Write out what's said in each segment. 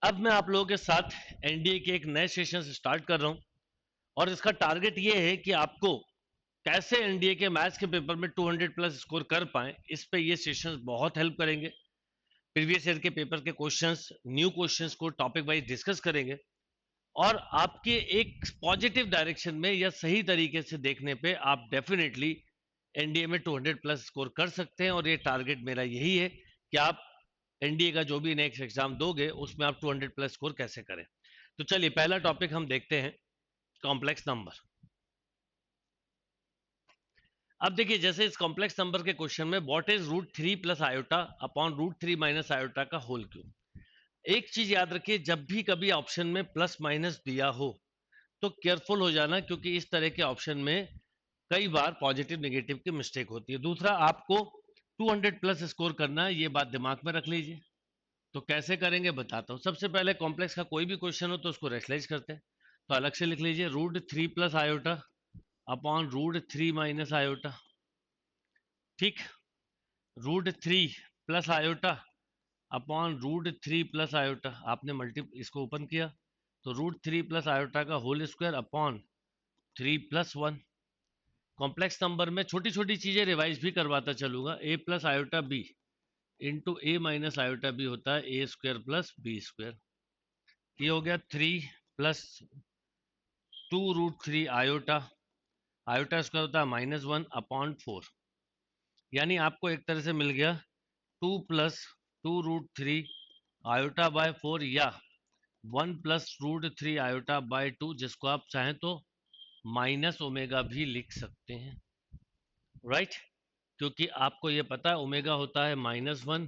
अब मैं आप लोगों के साथ एनडीए के एक नए सेशन से स्टार्ट कर रहा हूं और इसका टारगेट ये है कि आपको कैसे एनडीए के मैथ्स के पेपर में 200 प्लस स्कोर कर पाए। इस पे ये सेशंस बहुत हेल्प करेंगे। प्रीवियस ईयर के पेपर के क्वेश्चंस, न्यू क्वेश्चंस को टॉपिक वाइज डिस्कस करेंगे और आपके एक पॉजिटिव डायरेक्शन में या सही तरीके से देखने पे आप डेफिनेटली एनडीए में 200 प्लस स्कोर कर सकते हैं। और ये टारगेट मेरा यही है कि आप एनडीए का जो भी नेक्स्ट एग्जाम दोगे उसमें आप 200 प्लस स्कोर कैसे करें। तो चलिए पहला टॉपिक हम देखते हैं, कॉम्प्लेक्स नंबर। अब देखिए, जैसे इस कॉम्प्लेक्स नंबर के क्वेश्चन में what is root 3 plus iota upon root 3 minus iota का होल क्यूब। एक चीज याद रखिए, जब भी कभी ऑप्शन में प्लस माइनस दिया हो तो केयरफुल हो जाना, क्योंकि इस तरह के ऑप्शन में कई बार पॉजिटिव नेगेटिव की मिस्टेक होती है। दूसरा, आपको 200 प्लस स्कोर करना है, ये बात दिमाग में रख लीजिए। तो कैसे करेंगे बताता हूँ। सबसे पहले कॉम्प्लेक्स का कोई भी क्वेश्चन हो तो उसको रेशलाइज करते हैं। तो अलग से लिख लीजिए root 3 plus iota upon root 3 minus iota. ठीक, root 3 plus iota upon root 3 plus iota. आपने मल्टी इसको ओपन किया तो रूट 3 प्लस आयोटा का whole square upon 3 plus 1। Complex number में छोटी छोटी चीजें रिवाइज भी करवाता चलूंगा। A plus iota b into a minus iota b होता है a square plus b square. ये हो गया 3 plus 2 root 3 iota, iota square होता है -1 अपॉन 4। यानी आपको एक तरह से मिल गया 2 प्लस 2 रूट 3 आयोटा बाय 4 या 1 प्लस रूट 3 आयोटा बाय 2, जिसको आप चाहें तो माइनस ओमेगा भी लिख सकते हैं। राइट, क्योंकि आपको ये पता है ओमेगा होता है -1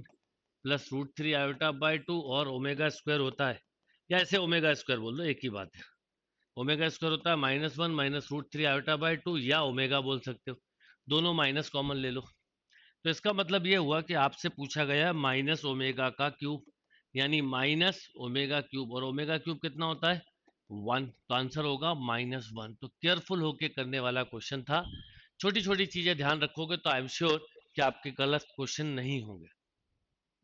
प्लस रूट 3 आयोटा बाय 2 और ओमेगा स्क्वायर होता है, या ऐसे ओमेगा स्क्वायर बोल दो, एक ही बात है। ओमेगा स्क्वायर होता है -1 माइनस रूट 3 आयोटा बाय 2 या ओमेगा बोल सकते हो, दोनों माइनस कॉमन ले लो। तो इसका मतलब ये हुआ कि आपसे पूछा गया माइनस ओमेगा का क्यूब, यानी माइनस ओमेगा क्यूब, और ओमेगा क्यूब कितना होता है 1, तो आंसर होगा -1। तो केयरफुल होके करने वाला क्वेश्चन था। छोटी छोटी चीजें ध्यान रखोगे तो आई एम श्योर कि आपके गलत क्वेश्चन नहीं होंगे।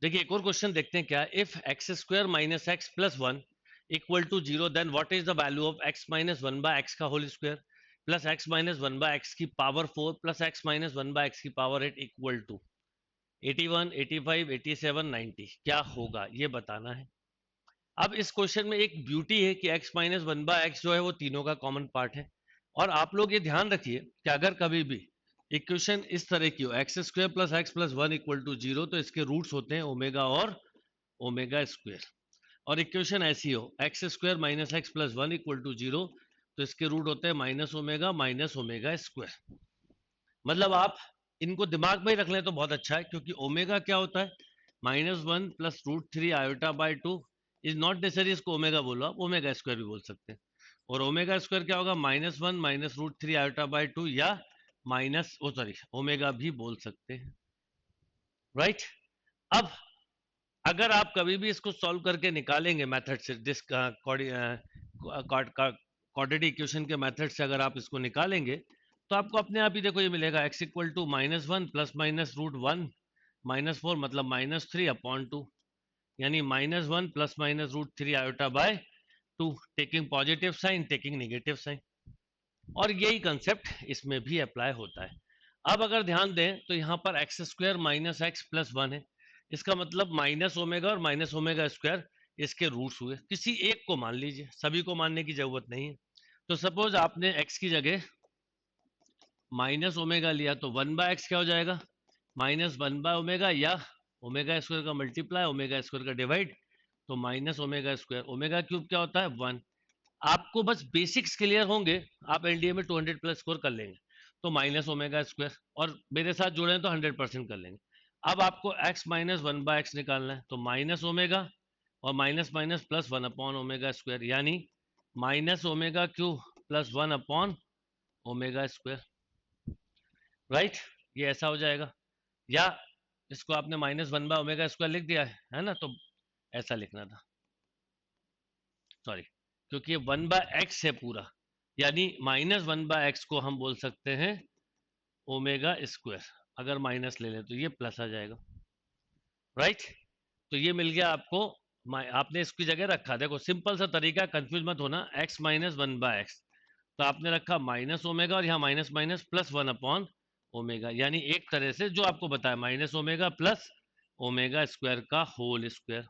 देखिए एक और क्वेश्चन देखते हैं क्या। If x square minus x plus 1 equal to 0, then what is the value of x minus 1 by x का whole square plus x minus 1 by x की power 4 plus x minus 1 by x की power 8 equal to 81, 85, 87, 90। क्या होगा ये बताना है। अब इस क्वेश्चन में एक ब्यूटी है कि x माइनस 1 बाय एक्स जो है वो तीनों का कॉमन पार्ट है। और आप लोग ये ध्यान रखिए कि अगर कभी भी इक्वेशन इस तरह की हो X square plus X plus 1 equal to 0, तो इसके रूट्स होते हैं ओमेगा और ओमेगा स्क्वायर। और इक्वेशन ऐसी हो X square minus x plus 1 equal to 0, तो इसके रूट होते हैं माइनस ओमेगा स्क्वायर। मतलब आप इनको दिमाग में ही रख लें तो बहुत अच्छा है, क्योंकि ओमेगा क्या होता है -1 plus root 3 iota by 2। Is not necessary इसको ओमेगा बोलो, आप ओमेगा स्क्वायर भी बोल सकते हैं। और ओमेगा स्क्वायर क्या होगा -1 माइनस रूट 3 आयोटा बाय 2 या माइनस सॉरी ओमेगा भी बोल सकते हैं। राइट, अब अगर आप कभी भी इसको सॉल्व करके निकालेंगे मेथड से, जिस क्वाड्रेटिक इक्वेशन के मेथड से अगर आप इसको निकालेंगे तो आपको अपने आप ही देखो ये मिलेगा x equal to -1 plus minus root 1 -4 मतलब -3 अपॉन 2, यानी -1 plus minus root 3 iota by 2, taking positive sign taking negative sign. और यही कंसेप्ट इसमें भी अप्लाई होता है। अब अगर ध्यान दें तो यहाँ पर x square minus x plus 1 है, इसका मतलब माइनस ओमेगा और माइनस ओमेगा स्क्वायर इसके रूट्स हुए। किसी एक को मान लीजिए, सभी को मानने की जरूरत नहीं है। तो सपोज आपने एक्स की जगह माइनस ओमेगा लिया तो 1/x क्या हो जाएगा -1/ओमेगा, या ओमेगा स्क्वायर का मल्टीप्लाई ओमेगा स्क्वायर का डिवाइड, तो minus omega square. Omega cube क्या होता है 1। आपको बस बेसिक्स क्लियर होंगे, आप एनडीए में 200 प्लस स्कोर कर लेंगे। तो माइनस ओमेगा स्क्वायर, और मेरे साथ जुड़े हैं तो 100% कर लेंगे। अब आपको x माइनस 1/x निकालना है, तो माइनस ओमेगा और minus minus plus 1 upon omega square, यानी minus omega cube plus 1 upon omega square. Right, ये ऐसा हो जाएगा। या इसको आपने -1/ओमेगा स्क्वायर लिख दिया है ना, तो ऐसा लिखना था, सॉरी, क्योंकि ये 1/x है पूरा, यानी -1/x को हम बोल सकते हैं ओमेगा स्क्वायर। अगर माइनस ले लें तो ये प्लस आ जाएगा। राइट, तो ये मिल गया आपको आपने इसकी जगह रखा, देखो सिंपल सा तरीका, कंफ्यूज मत होना, x minus one by x, तो आपने रखा माइनस ओमेगा और यहाँ minus minus plus one upon omega, यानी एक तरह से जो आपको बताया minus omega plus omega square का होल स्क्वायर।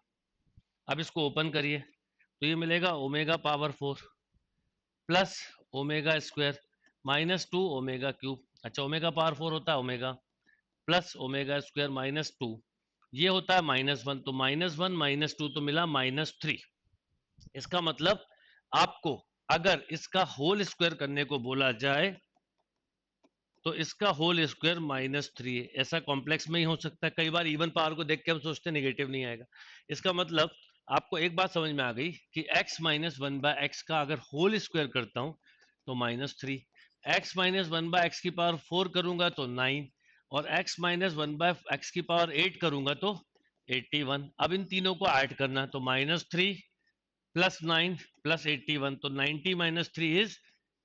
अब इसको ओपन करिए तो ये मिलेगा omega power 4 plus omega square minus 2 omega cube. अच्छा, ओमेगा पावर 4 होता है omega, plus omega square minus 2, ये होता है माइनस 1, तो माइनस 1 माइनस 2 तो मिला माइनस 3। इसका मतलब आपको अगर इसका होल स्क्वायर करने को बोला जाए तो इसका होल स्क्वायर माइनस 3 है। ऐसा कॉम्प्लेक्स में ही हो सकता है, कई बार इवन पावर को देख के हम सोचते नेगेटिव नहीं आएगा। इसका मतलब आपको एक बात समझ में आ गई कि x minus one by x का अगर होल स्क्वायर करता हूं तो minus 3, x minus one by x की पावर 4 करूंगा तो 9, और x minus one by x की पावर 8 करूंगा तो 81। अब इन तीनों को ऐड करना, तो माइनस 3 प्लस 9 प्लस 81, तो 90 माइनस 3 इज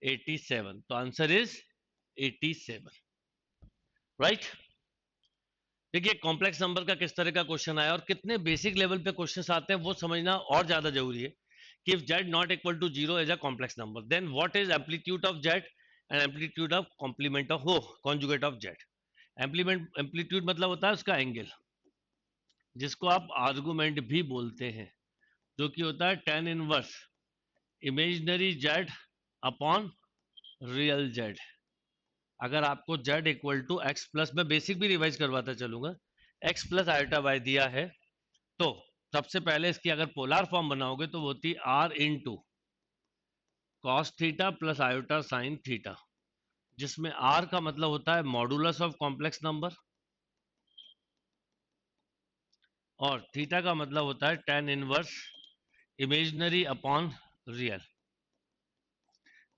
87, तो आंसर इज 87, राइट। देखिए कॉम्प्लेक्स नंबर का किस तरह का क्वेश्चन आया और कितने बेसिक लेवल पे क्वेश्चंस आते हैं वो समझना और ज्यादा जरूरी है कि if z not equal to 0 is a complex number, then what is amplitude of z and amplitude of complement of हो कॉन्जुगेट ऑफ z। एम्पलीट्यूड मतलब होता है उसका एंगल, जिसको आप आर्गुमेंट भी बोलते हैं, जो कि होता है tan inverse imaginary z upon real z। अगर आपको z equal to X plus, मैं बेसिक भी रिवाइज करवाता चलूंगा, x प्लस आयोटा वाई दिया है तो सबसे पहले इसकी अगर पोलर फॉर्म बनाओगे तो वो होती r into cos theta plus iota sine theta, जिसमें r का मतलब होता है मॉडुलस ऑफ कॉम्प्लेक्स नंबर और थीटा का मतलब होता है tan inverse imaginary upon real,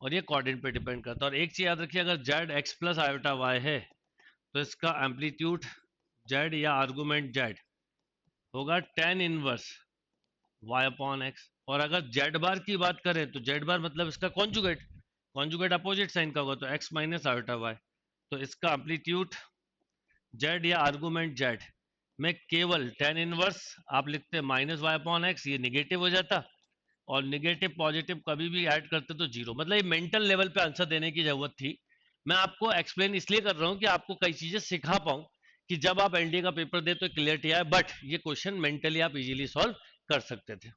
और ये कोऑर्डिनेट पे डिपेंड करता है। और एक चीज याद रखिए, अगर z x plus iota y है तो इसका एम्पलीट्यूड z या आर्गुमेंट z होगा tan inverse y upon x. और अगर z बार की बात करें तो z बार मतलब इसका कॉन्जुगेट, कॉन्जुगेट अपोजिट साइन का होगा तो x माइनस आयोटा y, तो इसका एम्पलीट्यूड z या आर्गुमेंट z में केवल tan इनवर्स आप लिखते माइनस y अपॉन एक्स, ये निगेटिव हो जाता, और निगेटिव पॉजिटिव कभी भी ऐड करते तो जीरो। मतलब ये मेंटल लेवल पे आंसर देने की जरूरत थी। मैं आपको एक्सप्लेन इसलिए कर रहा हूँ कि आपको कई चीजें सिखा पाऊं कि जब आप एनडीए का पेपर दे तो क्लियरिटी आए, बट ये क्वेश्चन मेंटली आप इजीली सॉल्व कर सकते थे।